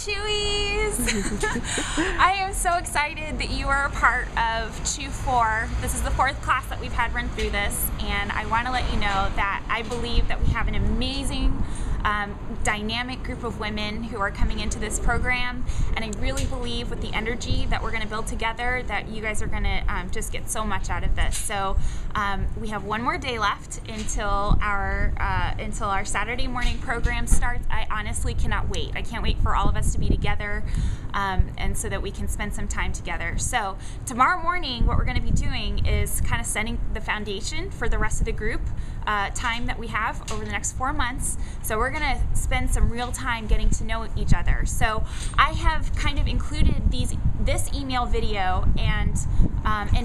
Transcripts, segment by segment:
Chewies! I am so excited that you are a part of Chew 4. This is the 4th class that we've had run through this, and I want to let you know that I believe that we have an amazing dynamic group of women who are coming into this program, and I really believe with the energy that we're going to build together that you guys are going to just get so much out of this. So we have one more day left until our Saturday morning program starts. I honestly cannot wait. I can't wait for all of us to be together and so that we can spend some time together. So tomorrow morning what we're going to be doing is kind of setting the foundation for the rest of the group time that we have over the next 4 months. So we're going to spend some real time getting to know each other. So I have kind of included this email video and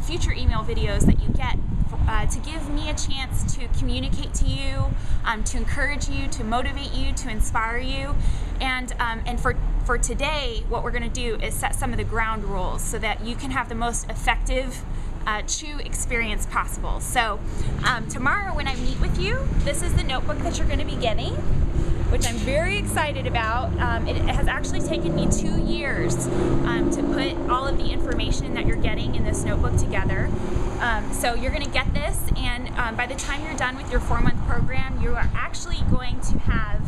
future email videos that you get to give me a chance to communicate to you, to encourage you, to motivate you, to inspire you. And for today, what we're going to do is set some of the ground rules so that you can have the most effective Chew experience possible. So tomorrow when I meet with you, this is the notebook that you're going to be getting, which I'm very excited about. It has actually taken me 2 years to put all of the information that you're getting in this notebook together. So you're going to get this, and by the time you're done with your 4-month program, you are actually going to have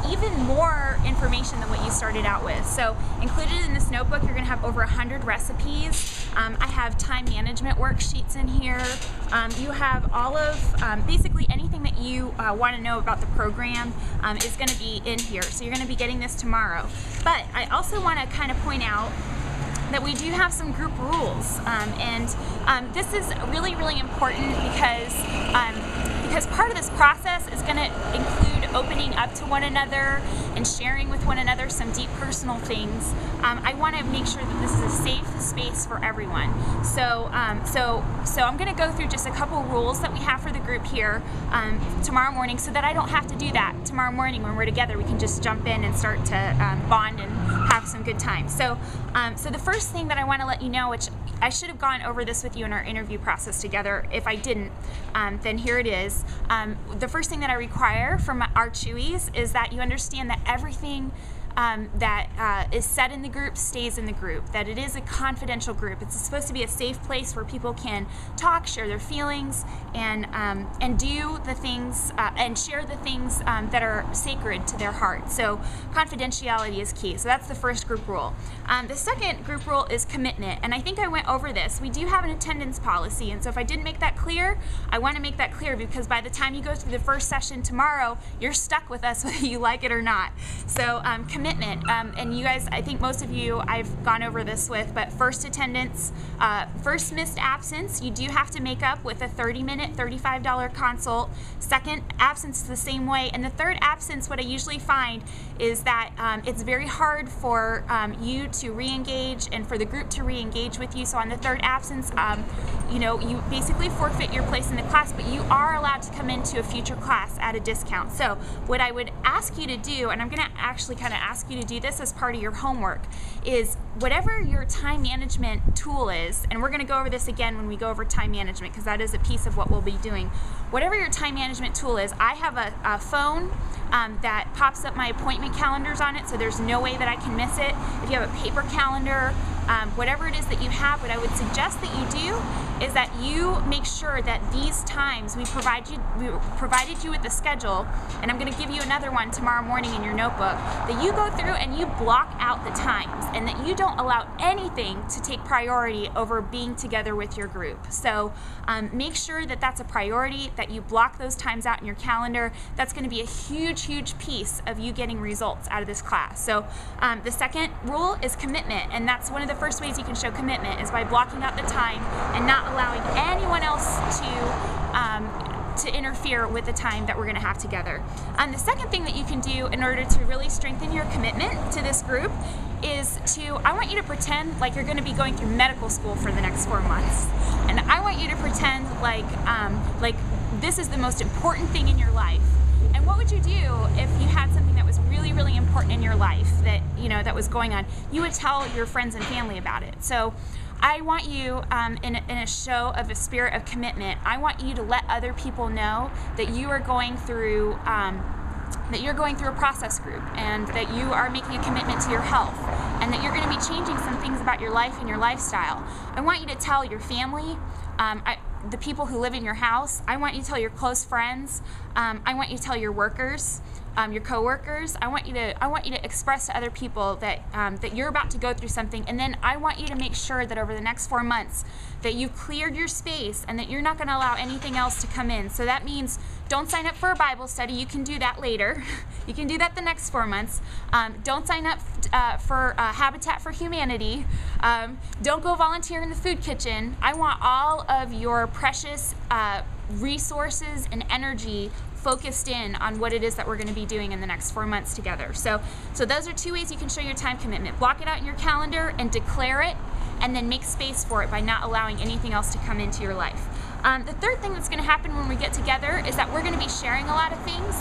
even more information than what you started out with. So included in this notebook, you're going to have over 100 recipes. I have time management worksheets in here. You have all of basically anything that you want to know about the program is going to be in here. So you're going to be getting this tomorrow. But I also want to kind of point out that we do have some group rules, and this is really, really important because part of this process is going to include opening up to one another and sharing with one another some deep personal things. I want to make sure that this is a safe space for everyone. So I'm going to go through just a couple rules that we have for the group here tomorrow morning, so that I don't have to do that tomorrow morning when we're together. We can just jump in and start to bond and have some good time. So the first thing that I want to let you know, which I should have gone over this with you in our interview process together. If I didn't, then here it is. The first thing that I require from our Chewies is that you understand that everything that is said in the group stays in the group, that it is a confidential group. It's supposed to be a safe place where people can talk, share their feelings, and do the things and share the things that are sacred to their heart. So confidentiality is key. So that's the first group rule. The second group rule is commitment, and I think I went over this. We do have an attendance policy, and so if I didn't make that clear, I want to make that clear, because by the time you go through the first session tomorrow, you're stuck with us whether you like it or not. So commitment, and you guys, I think most of you I've gone over this with, but first attendance, first missed absence, you do have to make up with a 30-minute, $35 consult. Second absence the same way, and the third absence, what I usually find is that it's very hard for you to re-engage and for the group to re-engage with you. So on the third absence, you basically forfeit your place in the class, but you are allowed to come into a future class at a discount. So what I would ask you to do, and I'm going to actually kind of ask you to do this as part of your homework, is whatever your time management tool is, and we're going to go over this again when we go over time management, because that is a piece of what we'll be doing. Whatever your time management tool is, I have a phone that pops up my appointment calendars on it, so there's no way that I can miss it. If you have a paper calendar, whatever it is that you have, what I would suggest that you do is that you make sure that these times we provided you with the schedule, and I'm going to give you another one tomorrow morning in your notebook, that you go through and you block out the times, and that you don't allow anything to take priority over being together with your group. So make sure that that's a priority, that you block those times out in your calendar. That's going to be a huge, huge piece of you getting results out of this class. So the second rule is commitment, and that's one of the first ways you can show commitment is by blocking out the time and not allowing anyone else to interfere with the time that we're going to have together. The second thing that you can do in order to really strengthen your commitment to this group is I want you to pretend like you're going to be going through medical school for the next 4 months, and I want you to pretend like this is the most important thing in your life. And what would you do if you had something that was really, really important in your life that was going on? You would tell your friends and family about it. So I want you, in a show of a spirit of commitment, I want you to let other people know that you are going through that you're going through a process group, and that you are making a commitment to your health, and that you're going to be changing some things about your life and your lifestyle. I want you to tell your family, the people who live in your house. I want you to tell your close friends. I want you to tell your workers, your coworkers. I want you to express to other people that that you're about to go through something, and then I want you to make sure that over the next 4 months that you've cleared your space and that you're not going to allow anything else to come in. So that means don't sign up for a Bible study. You can do that later. You can do that the next 4 months. Don't sign up for Habitat for Humanity. Don't go volunteer in the food kitchen. I want all of your precious resources and energy focused in on what it is that we're going to be doing in the next 4 months together. So those are 2 ways you can show your time commitment. Block it out in your calendar and declare it, and then make space for it by not allowing anything else to come into your life. The third thing that's going to happen when we get together is that we're going to be sharing a lot of things.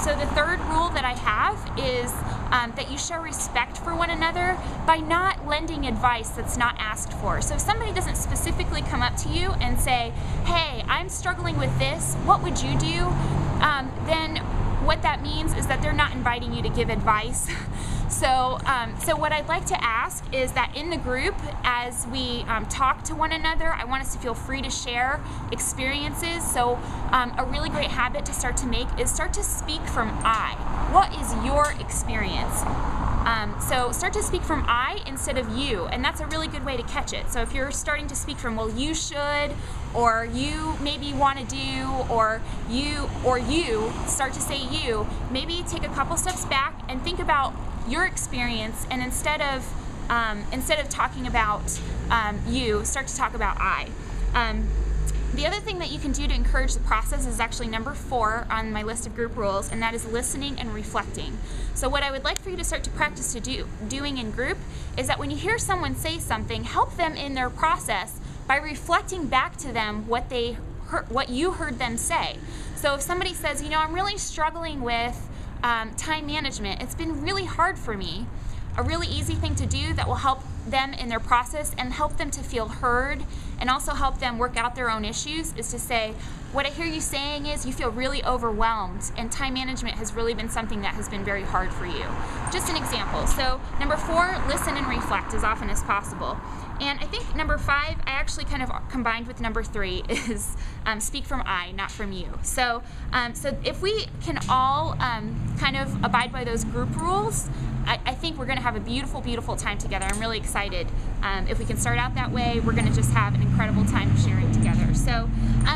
So the third rule that I have is that you show respect for one another by not lending advice that's not asked for. So if somebody doesn't specifically come up to you and say, hey, I'm struggling with this, what would you do? Then what that means is that they're not inviting you to give advice. So what I'd like to ask is that in the group, as we talk to one another, I want us to feel free to share experiences. So a really great habit to start to make is start to speak from I. What is your experience? So start to speak from I instead of you, and that's a really good way to catch it. So if you're starting to speak from, well, you should, or you maybe want to do, or you start to say you, maybe take a couple steps back and think about your experience, and instead of talking about you, start to talk about I. The other thing that you can do to encourage the process is actually number 4 on my list of group rules, and that is listening and reflecting. So what I would like for you to start to practice doing in group is that when you hear someone say something, help them in their process by reflecting back to them what you heard them say. So if somebody says, you know, I'm really struggling with time management, it's been really hard for me. A really easy thing to do that will help them in their process and help them to feel heard and also help them work out their own issues is to say, what I hear you saying is you feel really overwhelmed, and time management has really been something that has been very hard for you. Just an example. So number 4, listen and reflect as often as possible. And I think number 5, I actually kind of combined with number 3, is speak from I, not from you. So if we can all kind of abide by those group rules, I think we're going to have a beautiful, beautiful time together. I'm really excited. If we can start out that way, we're going to just have an incredible time sharing together. So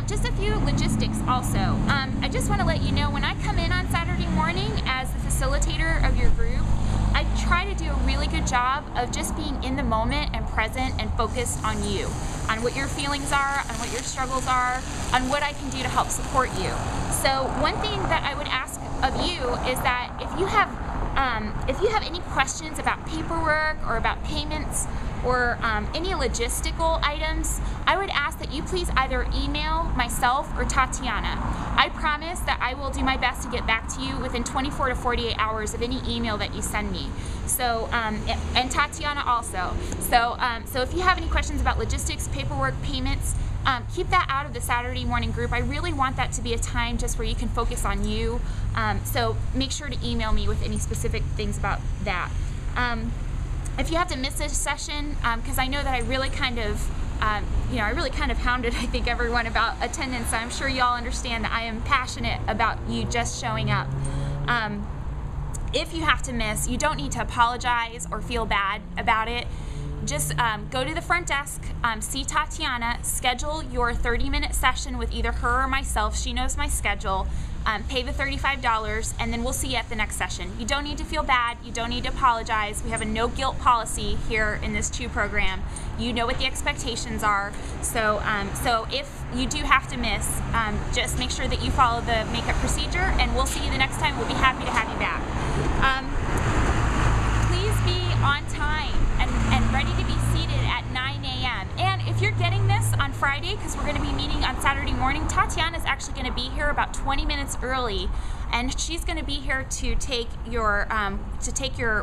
just a few logistics also. I just want to let you know, when I come in on Saturday morning as the facilitator of your group, I try to do a really good job of just being in the moment and present and focused on you, on what your feelings are, on what your struggles are, on what I can do to help support you. So one thing that I would ask of you is that if you have any questions about paperwork or about payments or any logistical items, I would ask that you please either email myself or Tatiana. I promise that I will do my best to get back to you within 24 to 48 hours of any email that you send me. So, and Tatiana also. So if you have any questions about logistics, paperwork, payments, keep that out of the Saturday morning group. I really want that to be a time just where you can focus on you. So make sure to email me with any specific things about that. If you have to miss a session, because I know that I really kind of hounded, I think, everyone about attendance. I'm sure y'all understand that I am passionate about you just showing up. If you have to miss, you don't need to apologize or feel bad about it. Just go to the front desk, see Tatiana, schedule your 30-minute session with either her or myself. She knows my schedule. Pay the $35, and then we'll see you at the next session. You don't need to feel bad. You don't need to apologize. We have a no guilt policy here in this CHEW program. You know what the expectations are. So if you do have to miss, just make sure that you follow the makeup procedure, and we'll see you the next time. We'll be happy to have you back. Please be on time and ready to be seated at 9 a.m. And if you're getting this on Friday, because we're going to be meeting on Saturday morning, Tatiana's actually going to be here about 20 minutes early and she's going to be here to take your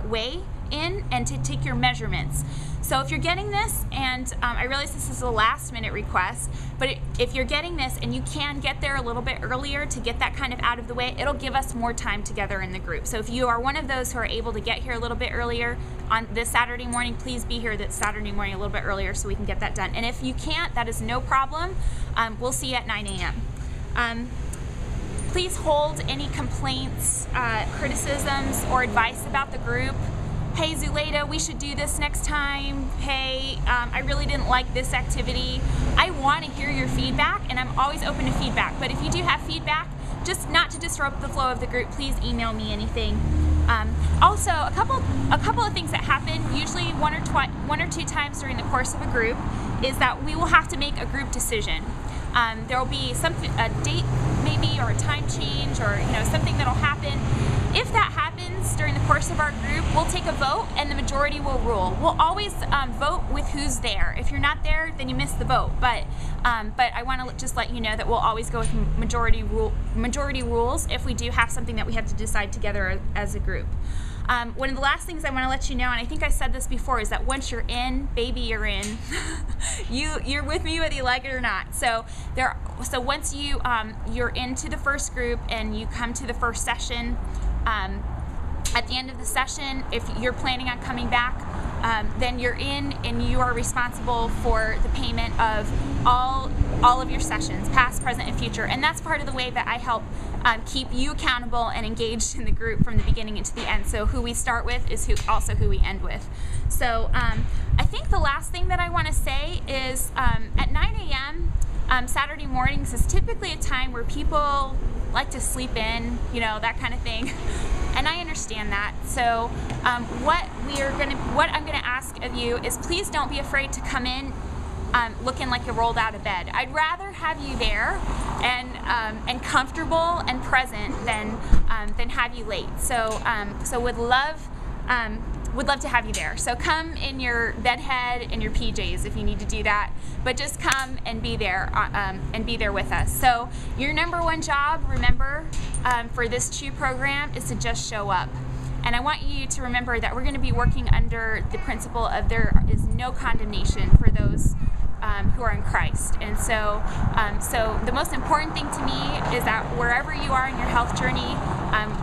weigh in and to take your measurements. So if you're getting this, and I realize this is a last minute request, but if you're getting this and you can get there a little bit earlier to get that kind of out of the way, it'll give us more time together in the group. So if you are one of those who are able to get here a little bit earlier on this Saturday morning, please be here that Saturday morning a little bit earlier so we can get that done. And if you can't, that is no problem. We'll see you at 9 a.m. Please hold any complaints, criticisms, or advice about the group. Hey Zuleda, we should do this next time. Hey, I really didn't like this activity. I want to hear your feedback, and I'm always open to feedback. But if you do have feedback, just not to disrupt the flow of the group, please email me anything. Also, a couple of things that happen, usually one or two times during the course of a group, is that we will have to make a group decision. There will be a date maybe, or a time change, or something that'll happen. If that happens during the course of our group, we'll take a vote and the majority will rule. We'll always vote with who's there. If you're not there, then you miss the vote. But I want to just let you know that we'll always go with majority rules if we do have something that we have to decide together as a group. One of the last things I want to let you know, and I think I said this before, is that once you're in, baby, you're in. You're with me whether you like it or not. So once you're into the first group and you come to the first session, at the end of the session, if you're planning on coming back, then you're in and you are responsible for the payment of all of your sessions, past, present, and future. And that's part of the way that I help keep you accountable and engaged in the group from the beginning into the end. So who we start with is also who we end with. So I think the last thing that I want to say is at 9 a.m. Saturday mornings is typically a time where people like to sleep in, that kind of thing. And I understand that. So what I'm gonna ask of you is please don't be afraid to come in looking like you rolled out of bed. I'd rather have you there and comfortable and present than have you late. So would love to have you there. So come in your bed head and your PJs if you need to do that, but just come and be there with us. So your number one job, remember, for this CHU program is to just show up. And I want you to remember that we're going to be working under the principle of there is no condemnation for those who are in Christ. And so the most important thing to me is that wherever you are in your health journey,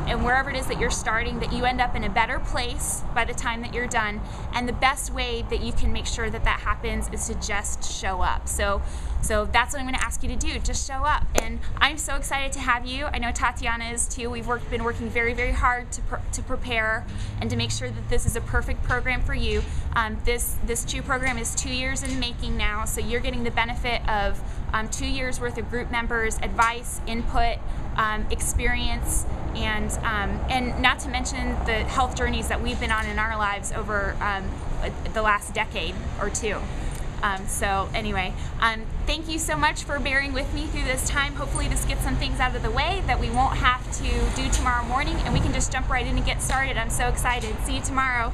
and wherever it is that you're starting, that you end up in a better place by the time that you're done. And the best way that you can make sure that that happens is to just show up. So that's what I'm going to ask you to do. Just show up. And I'm so excited to have you. I know Tatiana is too. We've been working very, very hard to prepare and to make sure that this is a perfect program for you. This CHU program is 2 years in the making now, so you're getting the benefit of 2 years worth of group members, advice, input, experience, and not to mention the health journeys that we've been on in our lives over the last decade or two. So anyway, thank you so much for bearing with me through this time. Hopefully this gets some things out of the way that we won't have to do tomorrow morning, and we can just jump right in and get started. I'm so excited. See you tomorrow.